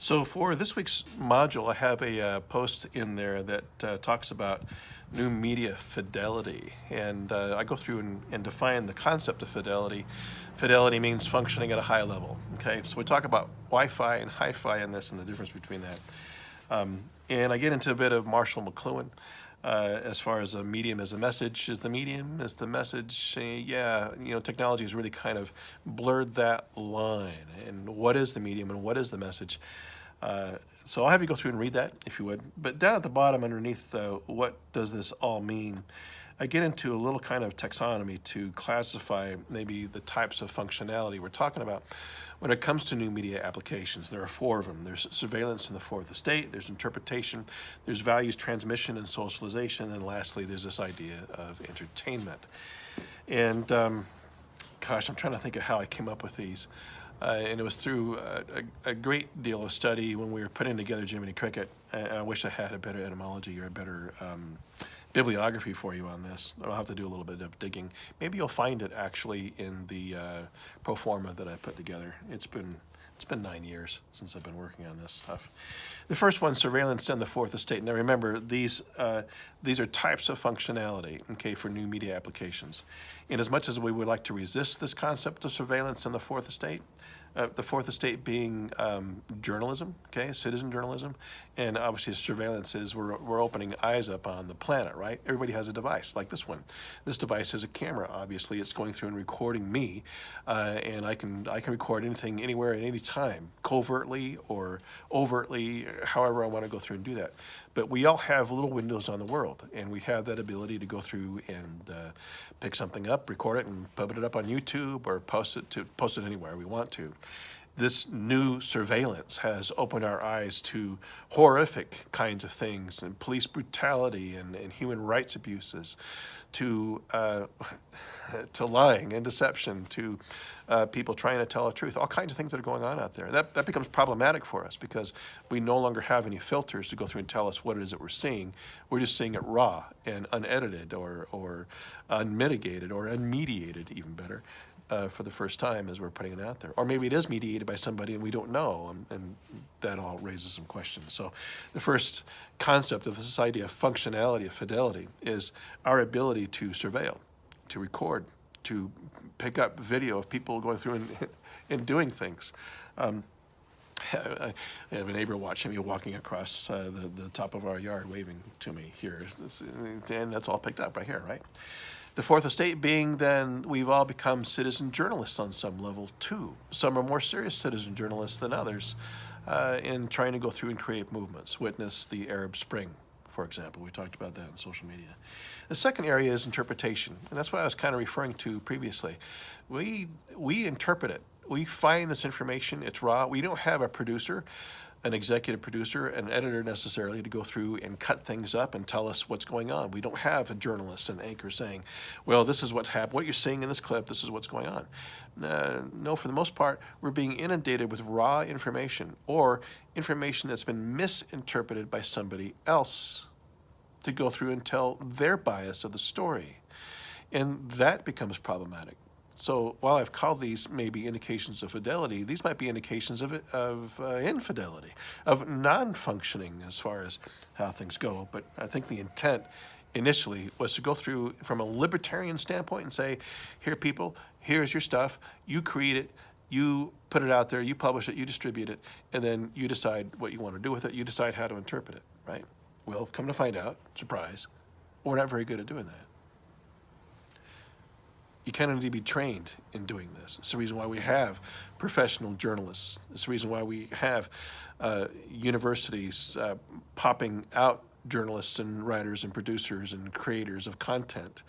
So for this week's module, I have a post in there that talks about new media fidelity. And I go through and define the concept of fidelity. Fidelity means functioning at a high level. Okay, so we talk about Wi-Fi and hi-fi in this and the difference between that. And I get into a bit of Marshall McLuhan as far as a medium as a message. Is the medium, is the message? Yeah, technology has really kind of blurred that line. And what is the medium and what is the message? So I'll have you go through and read that, if you would. But down at the bottom underneath, what does this all mean? I get into a little kind of taxonomy to classify maybe the types of functionality we're talking about when it comes to new media applications. There are four of them. There's surveillance in the fourth estate, there's interpretation, there's values transmission and socialization, and lastly, there's this idea of entertainment. And gosh, I'm trying to think of how I came up with these. And it was through a great deal of study when we were putting together Jiminy Cricket. I wish I had a better etymology or a better bibliography for you on this. I'll have to do a little bit of digging. Maybe you'll find it actually in the pro forma that I put together. It's been 9 years since I've been working on this stuff. The first one, surveillance and the fourth estate. Now remember, these are types of functionality, okay, for new media applications. And as much as we would like to resist this concept of surveillance and the fourth estate being journalism, okay, citizen journalism, and obviously surveillance is we're opening eyes up on the planet, right? Everybody has a device like this one. This device has a camera. Obviously, it's going through and recording me, and I can record anything, anywhere, at any time, covertly or overtly, however I want to go through and do that. But we all have little windows on the world, and we have that ability to go through and pick something up, record it, and put it up on YouTube or post it anywhere we want to. This new surveillance has opened our eyes to horrific kinds of things, and police brutality and human rights abuses, to lying and deception, to people trying to tell the truth, all kinds of things that are going on out there. That becomes problematic for us because we no longer have any filters to go through and tell us what it is that we're seeing. We're just seeing it raw and unedited or unmitigated or unmediated, even better. For the first time as we're putting it out there. Or maybe it is mediated by somebody and we don't know, and that all raises some questions. So the first concept of this idea of functionality, of fidelity, is our ability to surveil, to record, to pick up video of people going through and doing things. I have a neighbor watching me walking across the top of our yard waving to me here, and that's all picked up right here, right? The fourth estate being then we've all become citizen journalists on some level too. Some are more serious citizen journalists than others in trying to go through and create movements. Witness the Arab Spring, for example. We talked about that on social media. The second area is interpretation, and that's what I was kind of referring to previously. We interpret it. We find this information, it's raw. We don't have a producer, an executive producer, an editor necessarily to go through and cut things up and tell us what's going on. We don't have a journalist, an anchor saying, well, this is what's happened, what you're seeing in this clip, this is what's going on. No, for the most part, we're being inundated with raw information or information that's been misinterpreted by somebody else to go through and tell their bias of the story. And that becomes problematic. So while I've called these maybe indications of fidelity, these might be indications of infidelity, of non-functioning as far as how things go. But I think the intent initially was to go through from a libertarian standpoint and say, here people, here's your stuff, you create it, you put it out there, you publish it, you distribute it, and then you decide what you want to do with it, you decide how to interpret it, right? Well, come to find out, surprise, we're not very good at doing that. You kind of need to be trained in doing this. It's the reason why we have professional journalists. It's the reason why we have universities popping out journalists and writers and producers and creators of content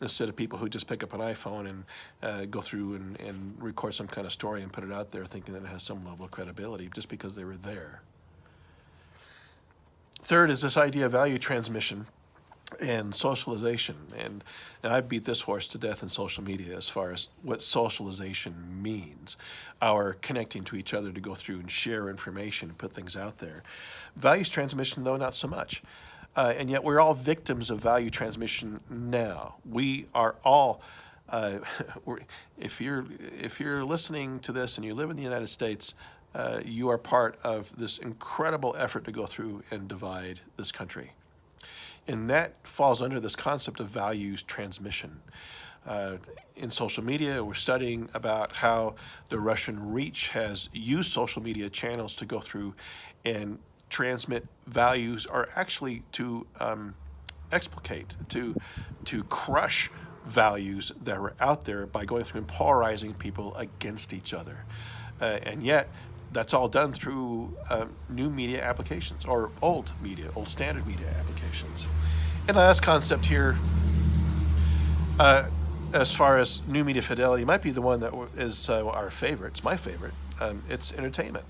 instead of people who just pick up an iPhone and go through and record some kind of story and put it out there thinking that it has some level of credibility just because they were there. Third is this idea of value transmission and socialization, and I beat this horse to death in social media as far as what socialization means, our connecting to each other to go through and share information and put things out there. Values transmission, though, not so much. And yet we're all victims of value transmission now. We are all, if you're listening to this and you live in the United States, you are part of this incredible effort to go through and divide this country. And that falls under this concept of values transmission. In social media, we're studying about how the Russian reach has used social media channels to go through and transmit values, or actually to explicate, to crush values that were out there by going through and polarizing people against each other. And yet, that's all done through new media applications, or old standard media applications. And the last concept here, as far as new media fidelity, might be the one that is our favorite. It's my favorite. It's entertainment.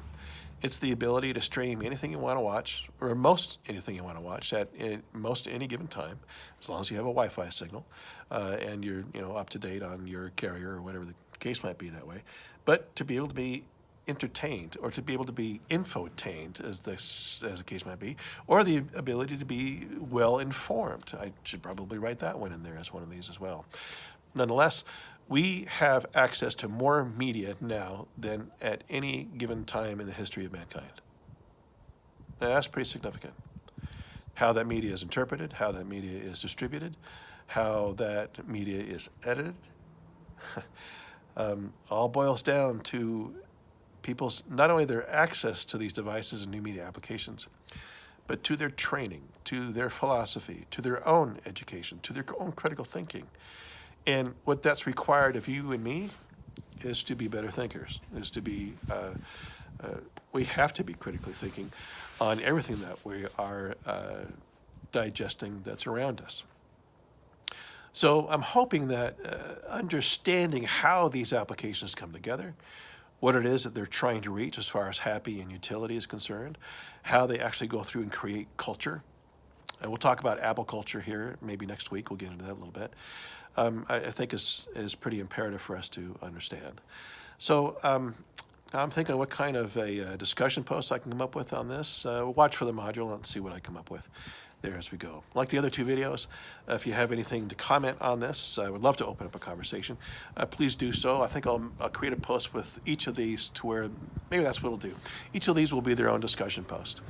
It's the ability to stream anything you want to watch, or most anything you want to watch at most any given time, as long as you have a Wi-Fi signal and you're up to date on your carrier or whatever the case might be that way. But to be able to be entertained, or to be able to be infotained, as the case might be, or the ability to be well informed. I should probably write that one in there as one of these as well. Nonetheless, we have access to more media now than at any given time in the history of mankind. Now, that's pretty significant. How that media is interpreted, how that media is distributed, how that media is edited, all boils down to people's, not only their access to these devices and new media applications, but to their training, to their philosophy, to their own education, to their own critical thinking. And what that's required of you and me is to be better thinkers, is to be, we have to be critically thinking on everything that we are digesting that's around us. So I'm hoping that understanding how these applications come together, what it is that they're trying to reach as far as happy and utility is concerned, how they actually go through and create culture. And we'll talk about Apple culture here, maybe next week. We'll get into that a little bit. I think is pretty imperative for us to understand. So I'm thinking what kind of a discussion post I can come up with on this. Watch for the module and see what I come up with there as we go. Like the other two videos, if you have anything to comment on this, I would love to open up a conversation. Please do so. I think I'll create a post with each of these to where, maybe that's what we'll do. Each of these will be their own discussion post,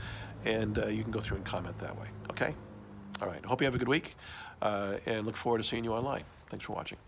and you can go through and comment that way, okay? All right, I hope you have a good week, and look forward to seeing you online. Thanks for watching.